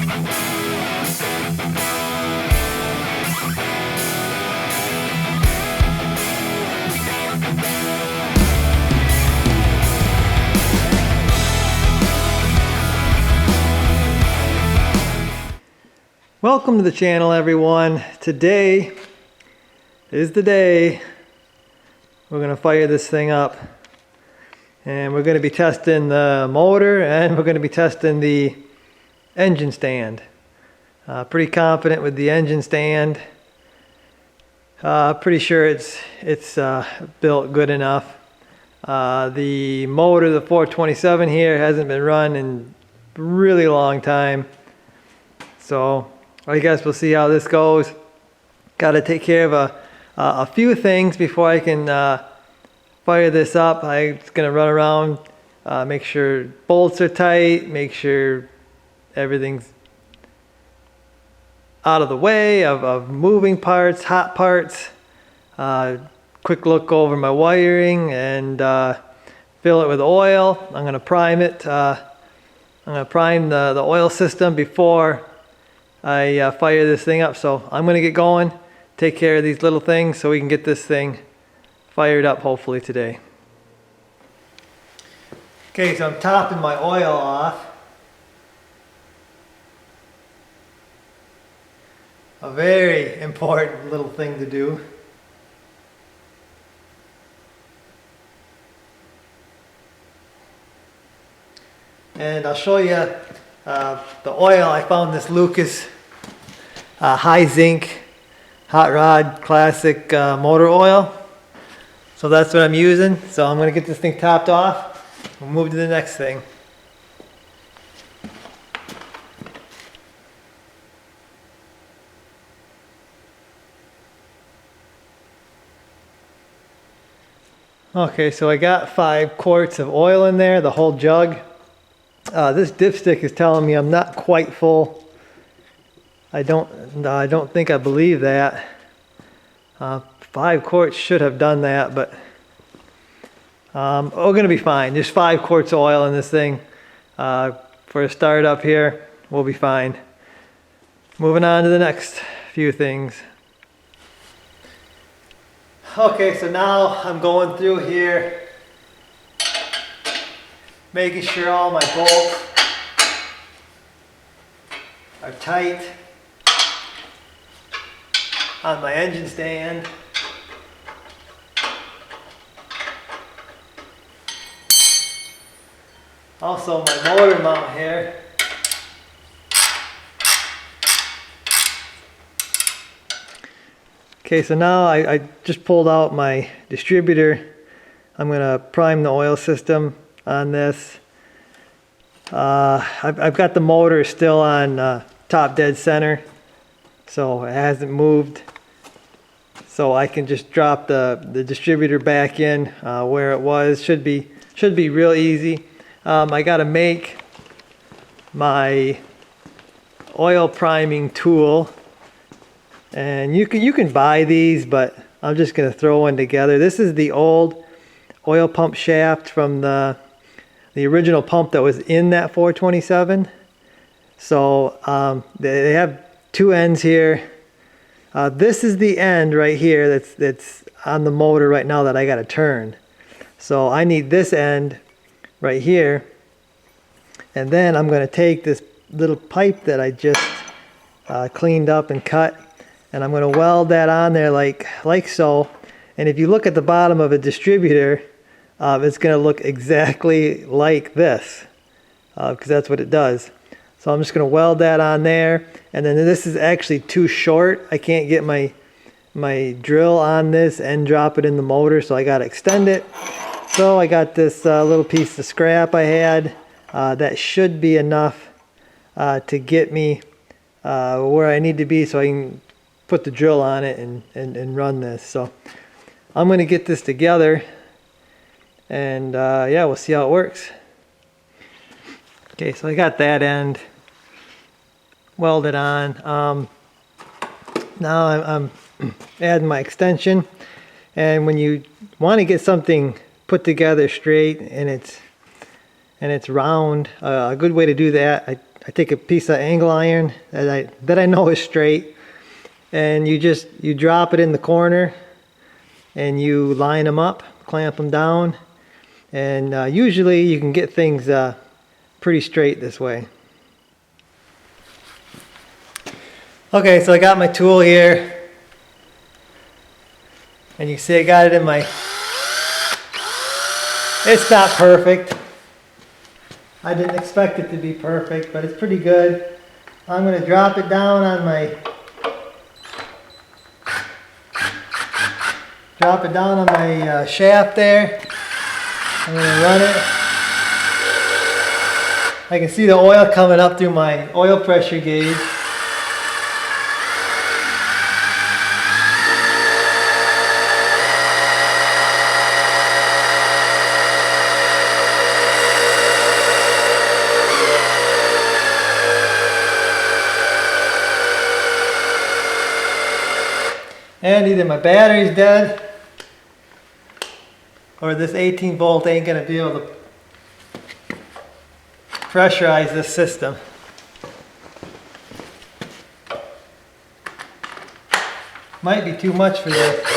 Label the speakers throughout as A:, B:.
A: Welcome to the channel, everyone. Today is the day we're going to fire this thing up, and we're going to be testing the motor and we're going to be testing the engine stand. Pretty confident with the engine stand. Pretty sure it's built good enough. The motor, the 427 here, hasn't been run in a really long time, so I guess we'll see how this goes. Got to take care of a few things before I can fire this up. I'm just going to run around, make sure bolts are tight, make sure everything's out of the way of moving parts, hot parts. Quick look over my wiring and fill it with oil. I'm going to prime it. I'm going to prime the oil system before I fire this thing up. So I'm going to get going, take care of these little things so we can get this thing fired up hopefully today. Okay, so I'm topping my oil off. A very important little thing to do. And I'll show you the oil. I found this Lucas high zinc hot rod classic motor oil. So that's what I'm using. So I'm going to get this thing topped off. We'll move to the next thing. Okay, so I got 5 quarts of oil in there, the whole jug. This dipstick is telling me I'm not quite full. I don't think I believe that. 5 quarts should have done that, but we're going to be fine. Just 5 quarts of oil in this thing. For a start up here, we'll be fine. Moving on to the next few things. Okay, so now I'm going through here, making sure all my bolts are tight on my engine stand. Also my motor mount here. Okay, so now I just pulled out my distributor. I'm going to prime the oil system on this. I've got the motor still on top dead center, so it hasn't moved. So I can just drop the distributor back in where it was. Should be real easy. I got to make my oil priming tool. And you can buy these, but I'm just going to throw one together. This is the old oil pump shaft from the original pump that was in that 427. So they have 2 ends here. This is the end right here that's on the motor right now that I got to turn. So I need this end right here. And then I'm going to take this little pipe that I just cleaned up and cut, and I'm going to weld that on there like so. And if you look at the bottom of a distributor, it's going to look exactly like this, because that's what it does. So I'm just going to weld that on there. And then this is actually too short. I can't get my drill on this and drop it in the motor, so I got to extend it. So I got this little piece of scrap I had. That should be enough to get me where I need to be so I can put the drill on it and run this. So I'm going to get this together, and yeah, we'll see how it works. Okay, so I got that end welded on. Now I'm adding my extension, and when you want to get something put together straight and it's round, a good way to do that, I take a piece of angle iron that I know is straight, and you drop it in the corner and you line them up, clamp them down, and usually you can get things pretty straight this way. Okay, so I got my tool here, and you see I got it in my, it's not perfect. I didn't expect it to be perfect, but it's pretty good. I'm going to drop it down on my shaft there. I'm going to run it. I can see the oil coming up through my oil pressure gauge. And either my battery's dead, or this 18 volt ain't gonna be able to pressurize this system. Might be too much for this.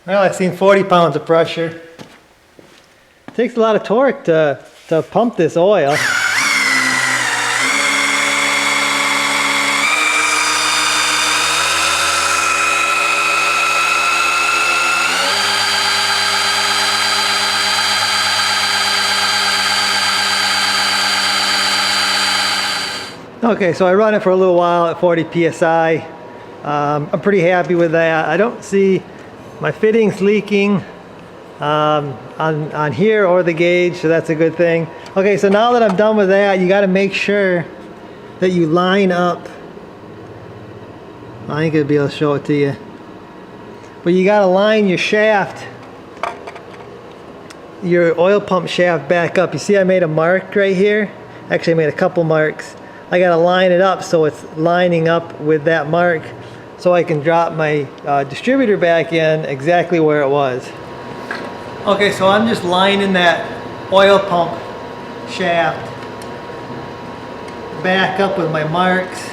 A: Well, I've seen 40 pounds of pressure. It takes a lot of torque to pump this oil. Okay, so I run it for a little while at 40 psi. I'm pretty happy with that. I don't see my fittings leaking on here or the gauge, so that's a good thing. Okay, so now that I'm done with that, you got to make sure that you line up. I ain't gonna be able to show it to you, but you got to line your shaft, your oil pump shaft back up. You see I made a mark right here. Actually I made a couple marks. I got to line it up so it's lining up with that mark, so I can drop my distributor back in exactly where it was. Okay, so I'm just lining that oil pump shaft back up with my marks.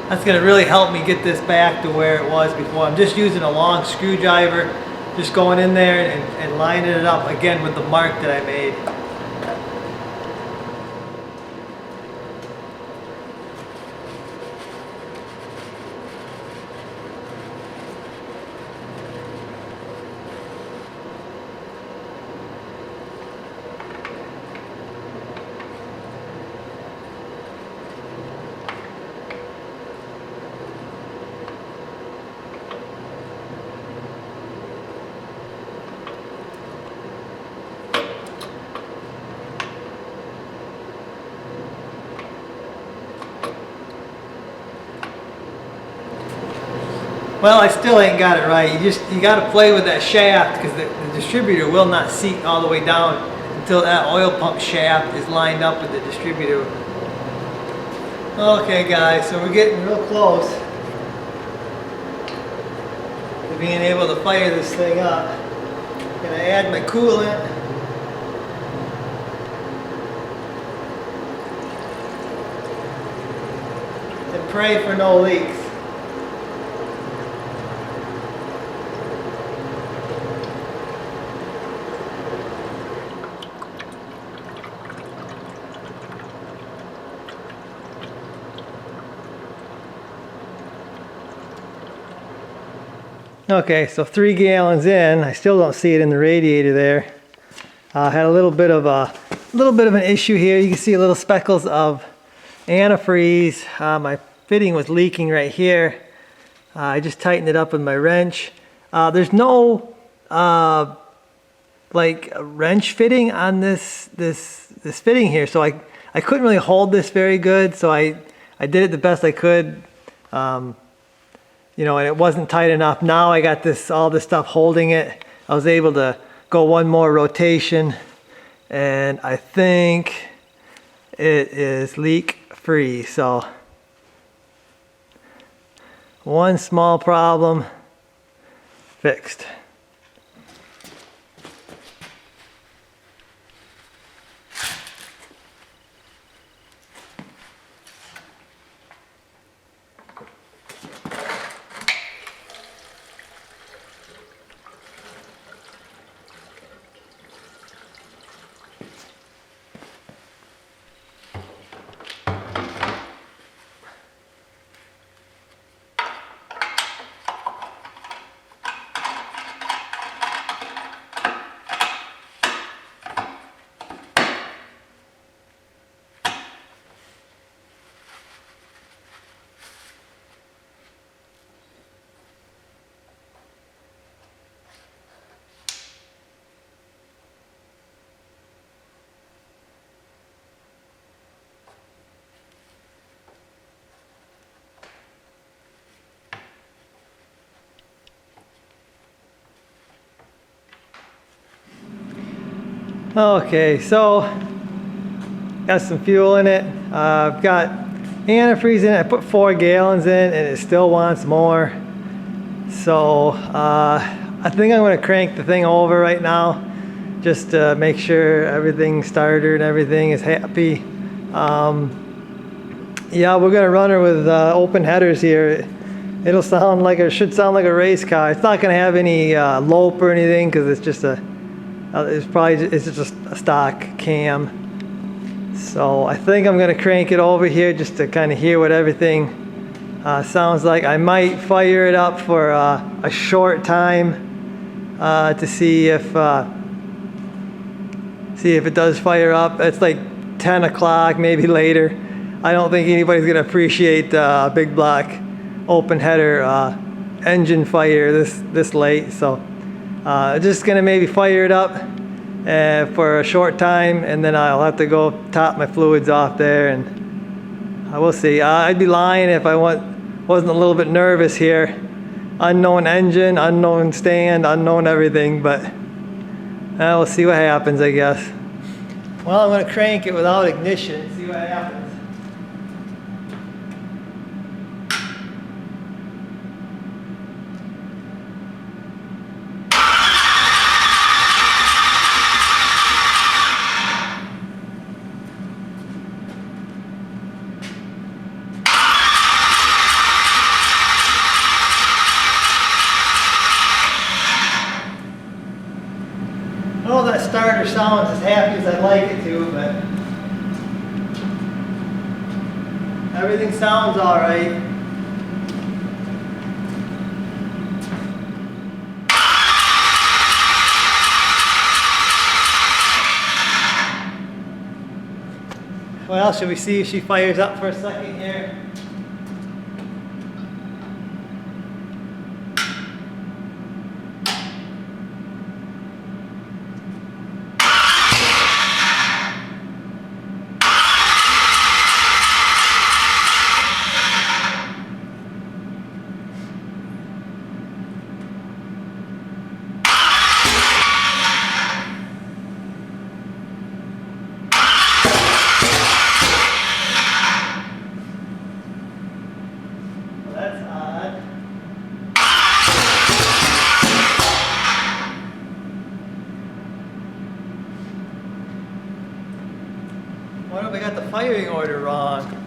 A: That's going to really help me get this back to where it was before. I'm just using a long screwdriver, just going in there and lining it up again with the mark that I made. Well, I still ain't got it right. You got to play with that shaft, because the distributor will not seat all the way down until that oil pump shaft is lined up with the distributor. Okay guys, so we're getting real close to being able to fire this thing up. I'm gonna add my coolant. And pray for no leaks. Okay, so 3 gallons in, I still don't see it in the radiator there. Had a little bit of an issue here. You can see little speckles of antifreeze. My fitting was leaking right here. I just tightened it up with my wrench. There's no like a wrench fitting on this fitting here, so I couldn't really hold this very good. So I did it the best I could. You know, and it wasn't tight enough. Now I got all this stuff holding it. I was able to go one more rotation, and I think it is leak free. So one small problem fixed. Okay, so got some fuel in it. I've got antifreeze in it. I put 4 gallons in and it still wants more. So I think I'm going to crank the thing over right now just to make sure everything started and everything is happy. Yeah, we're going to run her with open headers here. It'll sound like, it should sound like a race car. It's not going to have any lope or anything because it's just it's just a stock cam. So I think I'm going to crank it over here just to kind of hear what everything sounds like. I might fire it up for a short time to see if it does fire up. It's like 10 o'clock, maybe later. I don't think anybody's going to appreciate a big block open header engine fire this late. So just gonna maybe fire it up for a short time, and then I'll have to go top my fluids off there, and we'll see. I'd be lying if I wasn't a little bit nervous here. Unknown engine, unknown stand, unknown everything, but we'll see what happens, I guess. Well, I'm gonna crank it without ignition, see what happens. I don't know if that starter sounds as happy as I'd like it to, but everything sounds all right. Well, should we see if she fires up for a second here? That's odd. What if I got the firing order wrong?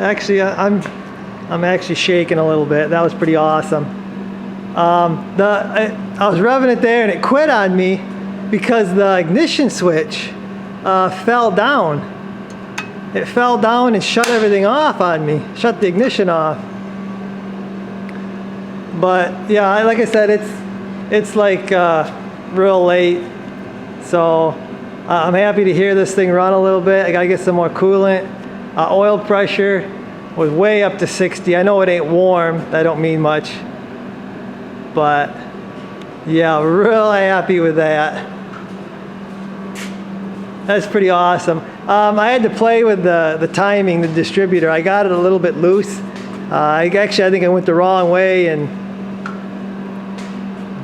A: Actually, I'm actually shaking a little bit. That was pretty awesome. I was revving it there and it quit on me because the ignition switch fell down. It fell down and shut everything off on me. Shut the ignition off. But yeah, like I said, it's like real late, so I'm happy to hear this thing run a little bit. I gotta get some more coolant. Oil pressure was way up to 60. I know it ain't warm. That don't mean much, but yeah, really happy with that. That's pretty awesome. I had to play with the timing, the distributor. I got it a little bit loose. I think I went the wrong way,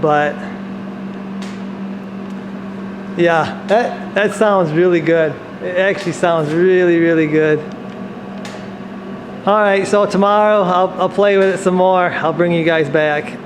A: but yeah, that sounds really good. It actually sounds really, really good. All right, so tomorrow I'll play with it some more. I'll bring you guys back.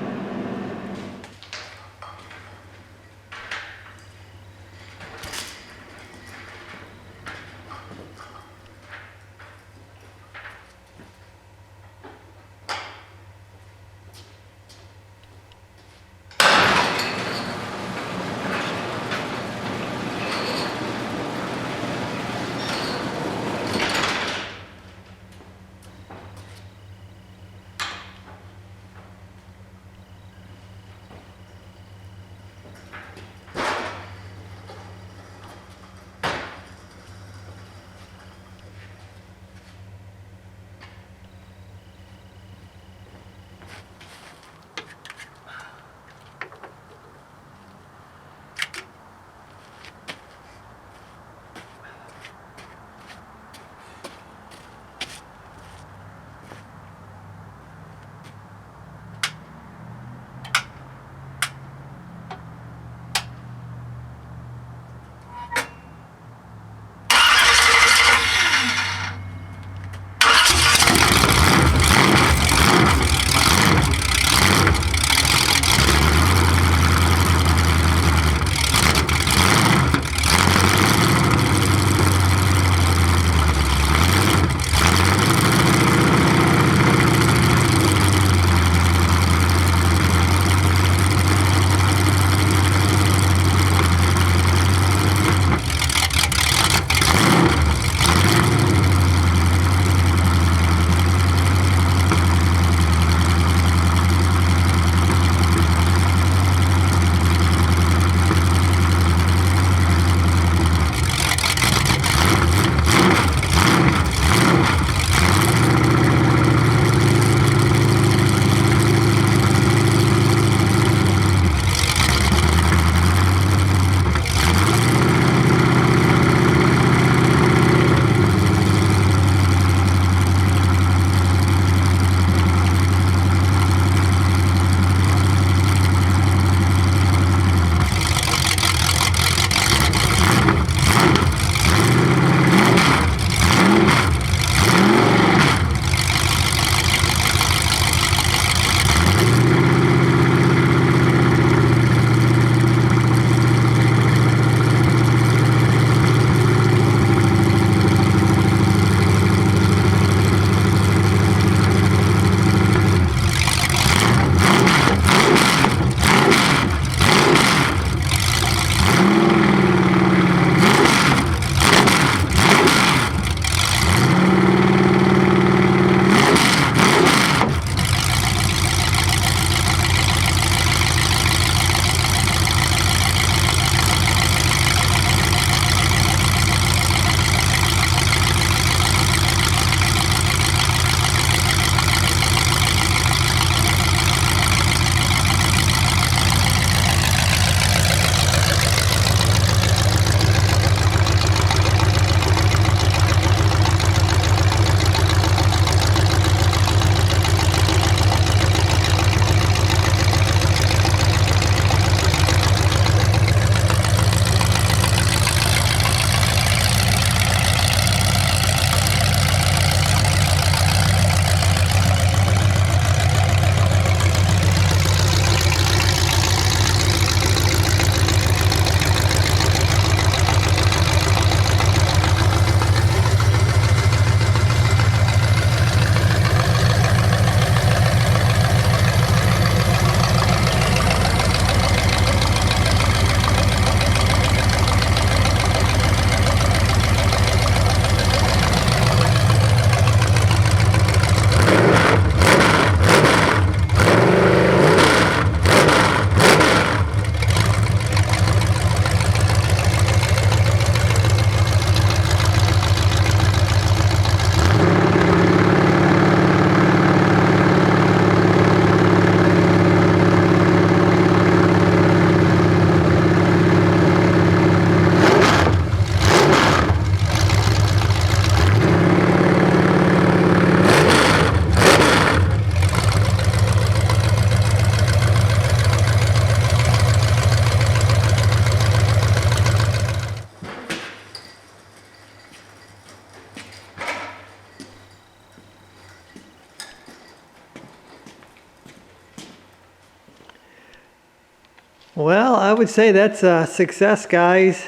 A: Well, I would say that's a success, guys.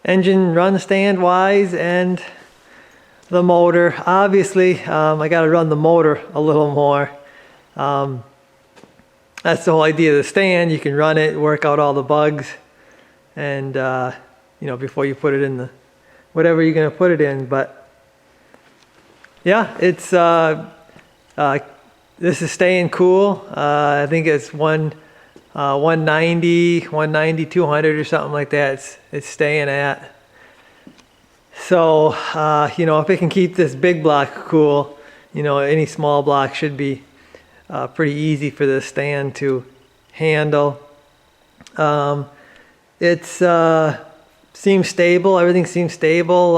A: Engine run stand wise and the motor. Obviously, I got to run the motor a little more. That's the whole idea of the stand. You can run it, work out all the bugs, and you know, before you put it in the whatever you're going to put it in. But yeah, it's this is staying cool. I think it's 190, 200 or something like that. It's staying at. So you know, if it can keep this big block cool, you know, any small block should be pretty easy for the stand to handle. It's seems stable. Everything seems stable.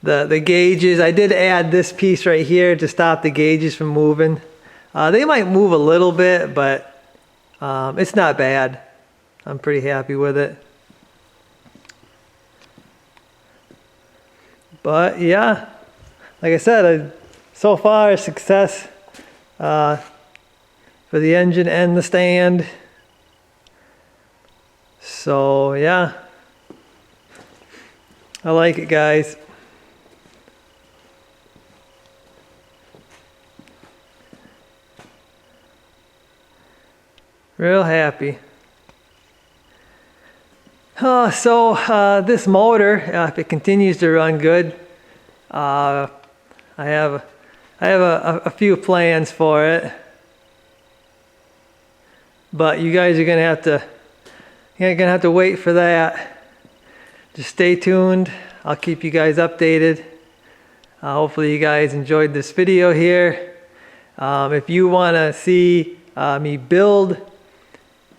A: The gauges, I did add this piece right here to stop the gauges from moving. They might move a little bit, but it's not bad. I'm pretty happy with it. But yeah, like I said, so far a success for the engine and the stand. So yeah, I like it, guys. Real happy. This motor, if it continues to run good, I have a few plans for it. But you guys are gonna have to wait for that. Just stay tuned. I'll keep you guys updated. Hopefully you guys enjoyed this video here. If you want to see me build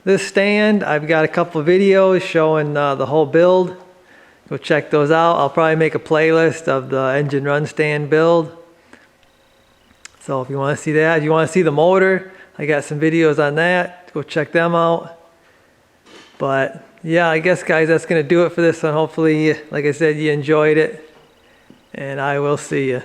A: this stand, I've got a couple of videos showing the whole build. Go check those out. I'll probably make a playlist of the engine run stand build. So if you want to see that, if you want to see the motor, I got some videos on that. Go check them out. But yeah, I guess, guys, that's going to do it for this one. Hopefully, like I said, you enjoyed it. And I will see you.